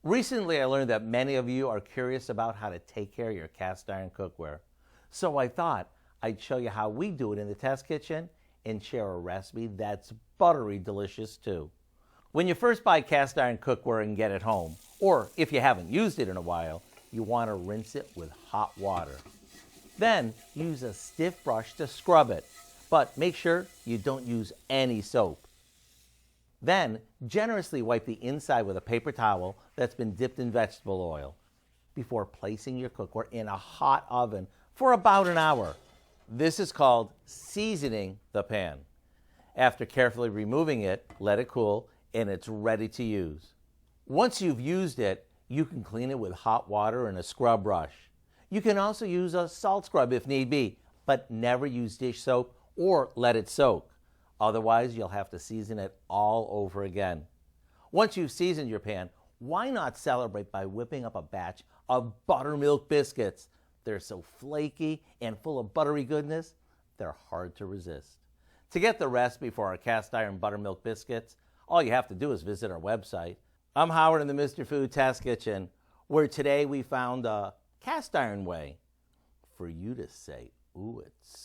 Recently, I learned that many of you are curious about how to take care of your cast iron cookware. So I thought I'd show you how we do it in the test kitchen and share a recipe that's buttery delicious too. When you first buy cast iron cookware and get it home, or if you haven't used it in a while, you want to rinse it with hot water. Then use a stiff brush to scrub it, but make sure you don't use any soap. Then generously wipe the inside with a paper towel that's been dipped in vegetable oil before placing your cookware in a hot oven for about an hour. This is called seasoning the pan. After carefully removing it, let it cool, and it's ready to use. Once you've used it, you can clean it with hot water and a scrub brush. You can also use a salt scrub if need be, but never use dish soap or let it soak. Otherwise, you'll have to season it all over again. Once you've seasoned your pan, why not celebrate by whipping up a batch of buttermilk biscuits? They're so flaky and full of buttery goodness, they're hard to resist. To get the recipe for our cast iron buttermilk biscuits, all you have to do is visit our website. I'm Howard in the Mr. Food Test Kitchen, where today we found a cast iron way for you to say, ooh, it's